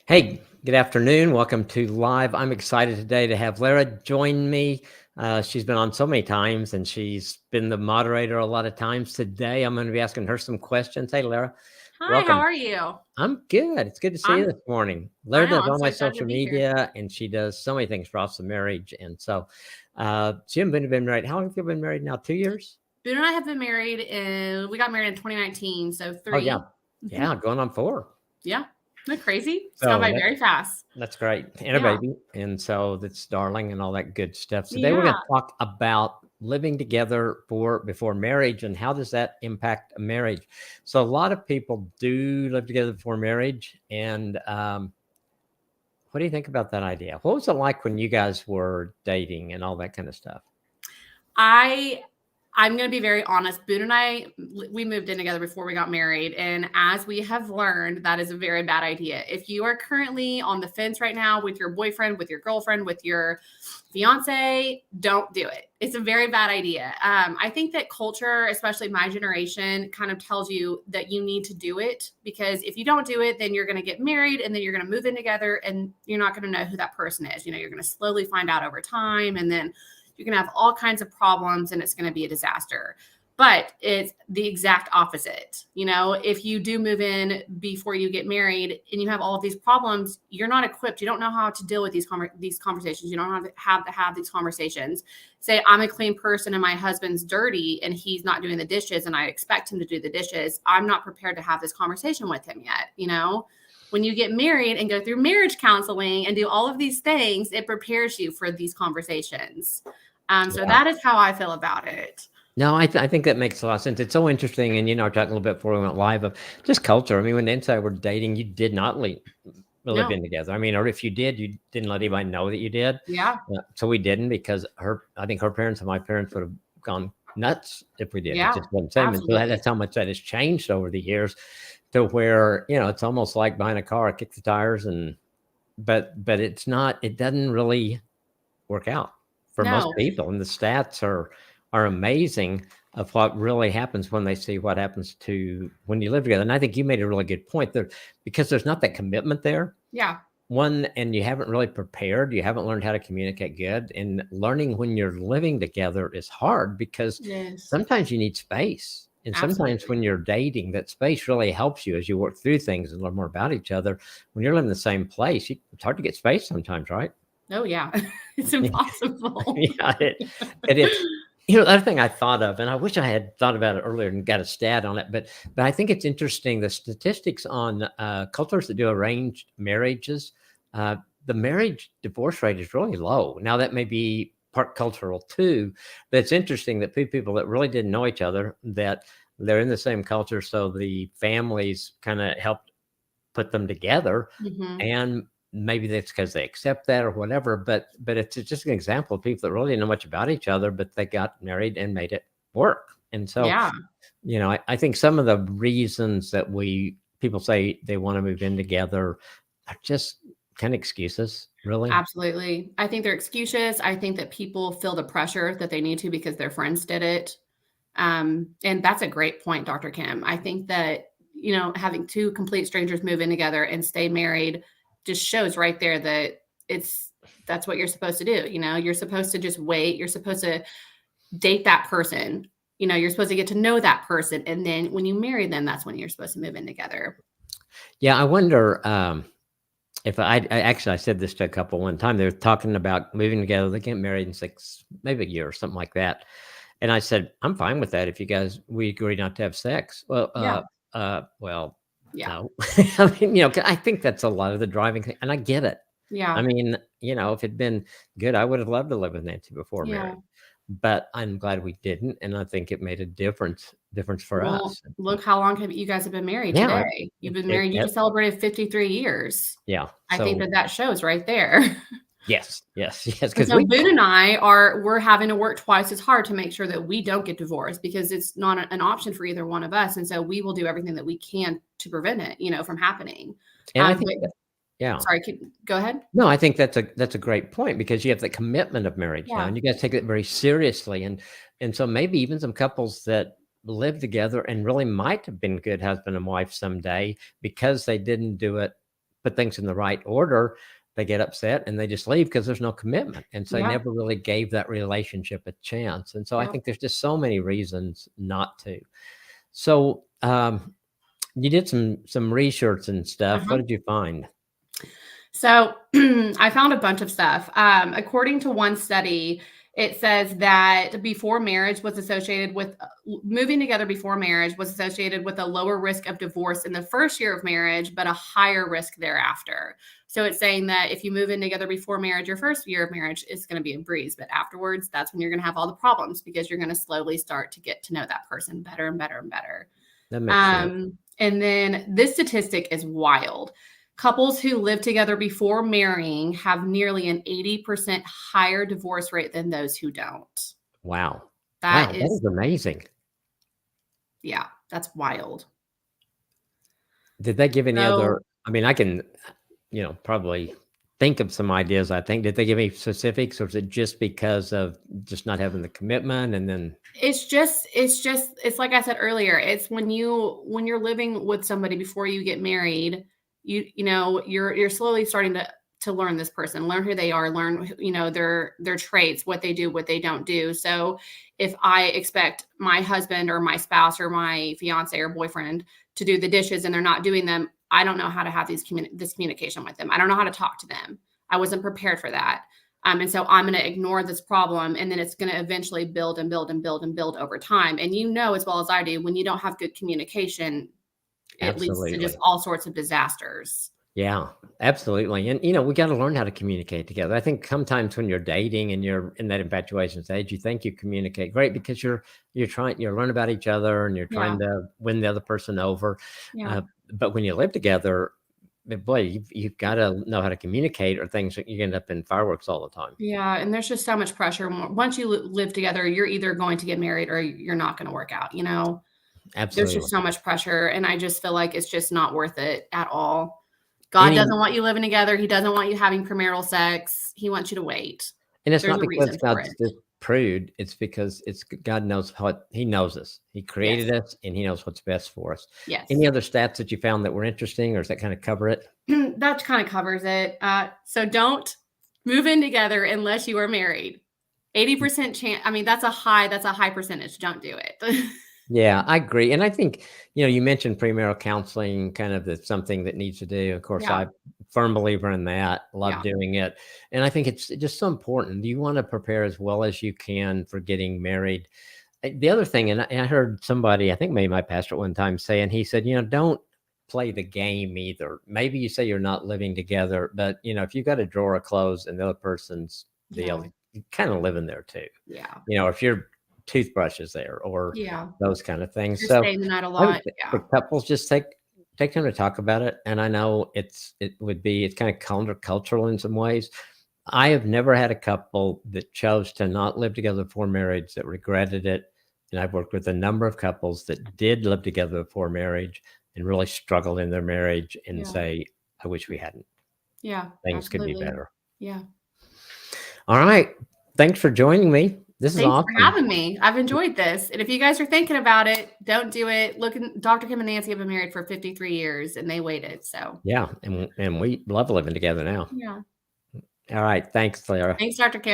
Hey, good afternoon. Welcome to Live. I'm excited today to have Lara join me. She's been on so many times and she's been the moderator a lot of times. Today, I'm going to be asking her some questions. Hey, Lara, Hi, how welcome. are you? I'm good. It's good to see you I'm this morning. I Lara know, does I'm all so my excited to social be here. media and she does so many things for Awesome Marriage. And so, Jim, been married. How long have you been married now? 2 years? Boone and I have been married we got married in 2019, so Oh, yeah. 3. Mhm. Yeah, going on 4. Yeah. Isn't that crazy? It's gone So by very fast. that's great. And a Yeah. baby. And so that's darling and all that good stuff. Today we're going Yeah. to talk about living together before marriage and how does that impact a marriage. So a lot of people do live together before marriage. And what do you think about that idea? What was it like when you guys were dating and all that kind of stuff? I I'm going to be very honest. Boone and I, we moved in together before we got married. And as we have learned, that is a very bad idea. If you are currently on the fence right now with your boyfriend, with your girlfriend, with your fiance, don't do it. It's a very bad idea. I think that culture, especially my generation, kind of tells you that you need to do it because if you don't do it, then you're going to get married and then you're going to move in together and you're not going to know who that person is. You're going to slowly find out over time. And then you're going to have all kinds of problems and it's going to be a disaster. But it's the exact opposite. If you do move in before you get married and you have all of these problems, you're not equipped. You don't know how to deal with these conversations. You don't have these conversations. Say, I'm a clean person and my husband's dirty and he's not doing the dishes and I expect him to do the dishes. I'm not prepared to have this conversation with him yet. When you get married and go through marriage counseling and do all of these things, it prepares you for these conversations. So Yeah. that is how I feel about it. No, I think that makes a lot of sense. It's so interesting. And, I talked a little bit before we went live of just culture. I mean, when Nancy and I were dating, you did not live No. in together. I mean, or if you did, you didn't let anybody know that you did. Yeah. So we didn't because I think her parents and my parents would have gone nuts if we did. It Yeah. just wasn't the same. And so Absolutely. that's how much that has changed over the years to where, it's almost like buying a car, kick the tires but it doesn't really work out for most No. people. And the stats are amazing of what really happens when they see what happens to when you live together. And I think you made a really good point there because there's not that commitment there. Yeah. One, and you haven't really prepared, you haven't learned how to communicate good. And learning when you're living together is hard because Yes. sometimes you need space. And sometimes Absolutely. when you're dating, that space really helps you as you work through things and learn more about each other. When you're living in the same place, it's hard to get space sometimes, right? Oh yeah. It's impossible. Yeah, it is. The other thing I thought of, and I wish I had thought about it earlier and got a stat on it, but I think it's interesting. The statistics on cultures that do arranged marriages, uh, the marriage divorce rate is really low. Now that may be part cultural too, but it's interesting that people that really didn't know each other, that they're in the same culture, so the families kind of helped put them together, Hmm. and maybe that's because they accept that or whatever, but it's just an example of people that really didn't know much about each other, but they got married and made it work. And so, Yeah. I think some of the reasons that people say they want to move in together are just kind of excuses, really. Absolutely. I think they're excuses. I think that people feel the pressure that they need to because their friends did it. And that's a great point, Dr. Kim. I think that, having two complete strangers move in together and stay married just shows right there that it's that's what you're supposed to do. You're supposed to just wait. You're supposed to date that person. You're supposed to get to know that person. And then when you marry them, that's when you're supposed to move in together. Yeah, I wonder if I said this to a couple one time. They were talking about moving together. They get married in maybe a year or something like that. And I said, I'm fine with that if we agree not to have sex. Yeah. Well, Yeah. no. I mean, 'cause I think that's a lot of the driving thing, and I get it. I Yeah. mean, if it'd been good, I would have loved to live with Nancy before Yeah. marriage, but I'm glad we didn't, and I think it made a difference for Well, us. look how long have you guys have been married Yeah, today. You've been it married, you just celebrated 53 years. yeah. I think So that shows right there. yes, yes, yes, And because so Boone and we're having to work twice as hard to make sure that we don't get divorced because it's not an option for either one of us. And so we will do everything that we can to prevent it, from happening. and I think But that yeah. sorry, go ahead. No, I think that's a great point because you have the commitment of marriage now, Yeah. and you guys take it very seriously, and so maybe even some couples that live together and really might have been good husband and wife someday because they didn't do it put things in the right order, they get upset and they just leave because there's no commitment. And so they Yeah. never really gave that relationship a chance. And so I Yep. think there's just so many reasons not to. So you did some research and stuff. Uh-huh. What did you find? So I found a bunch of stuff. According to one study, it says that before marriage was associated with moving together before marriage was associated with a lower risk of divorce in the first year of marriage, but a higher risk thereafter. So it's saying that if you move in together before marriage, your first year of marriage is going to be a breeze, but afterwards, that's when you're going to have all the problems because you're going to slowly start to get to know that person better and better and better. That makes sense. And then this statistic is wild. Couples who live together before marrying have nearly an 80% higher divorce rate than those who don't. Wow. Wow, That that is, is amazing. yeah, that's wild. Did they give any So other I mean, I can, probably think of some ideas, I think. Did they give any specifics, or is it just because of just not having the commitment and then it's like I said earlier, it's when you're living with somebody before you get married, you're slowly starting to learn this person, learn who they are, learn their traits, what they do, what they don't do. So if I expect my husband or my spouse or my fiance or boyfriend to do the dishes and they're not doing them, I don't know how to have this communication with them. I don't know how to talk to them. I wasn't prepared for that. And so I'm going to ignore this problem, and then it's going to eventually build and build and build and build over time. And you know as well as I do, when you don't have good communication, it leads to just absolutely. all sorts of disasters. Yeah, absolutely. And we got to learn how to communicate together. I think sometimes when you're dating and you're in that infatuation stage, you think you communicate great because you're learning about each other and you're Yeah, trying to win the other person over. yeah, Uh, but when you live together, boy, you've got to know how to communicate, or things you end up in fireworks all the time. yeah. And there's just so much pressure. Once you live together, you're either going to get married or you're not going to work out. There's just Absolutely. so much pressure, and I just feel like it's just not worth it at all. God Any doesn't want you living together. He doesn't want you having premarital sex. He wants you to wait. And it's There's not a because reason for God's it. just prude, it's because God knows what He knows us. He Yes. created us and He knows what's best for us. Any Yes. other stats that you found that were interesting, or does that kind of cover it? That kind of covers it. So don't move in together unless you are married. 80% chance. I mean, that's a high percentage. Don't do it. Yeah, I agree. And I think, you mentioned premarital counseling, kind of that's something that needs to do. Of course, Yeah. I'm a firm believer in that, love Yeah. doing it. And I think it's just so important. You want to prepare as well as you can for getting married. The other thing, and I heard somebody, I think maybe my pastor at one time saying, he said, don't play the game either. Maybe you say you're not living together, but if you got a drawer of clothes and the other person's the Yeah. other, you kind of live in there too. Yeah. If your toothbrush is there or Yeah. those kind of If things. you're So staying the night a I would lot. think Yeah. for couples, just take time to talk about it. And I know it's kind of countercultural in some ways. I have never had a couple that chose to not live together before marriage that regretted it. And I've worked with a number of couples that did live together before marriage and really struggled in their marriage and Yeah. say, I wish we hadn't. Yeah. Things could be Absolutely. better. Yeah. All right. Thanks for joining me. This is Thanks for awesome. having me. I've enjoyed this. And if you guys are thinking about it, don't do it. Dr. Kim and Nancy have been married for 53 years and they waited. So, Yeah. And we love living together now. yeah. All right. Thanks, Lara. Thanks, Dr. Kim.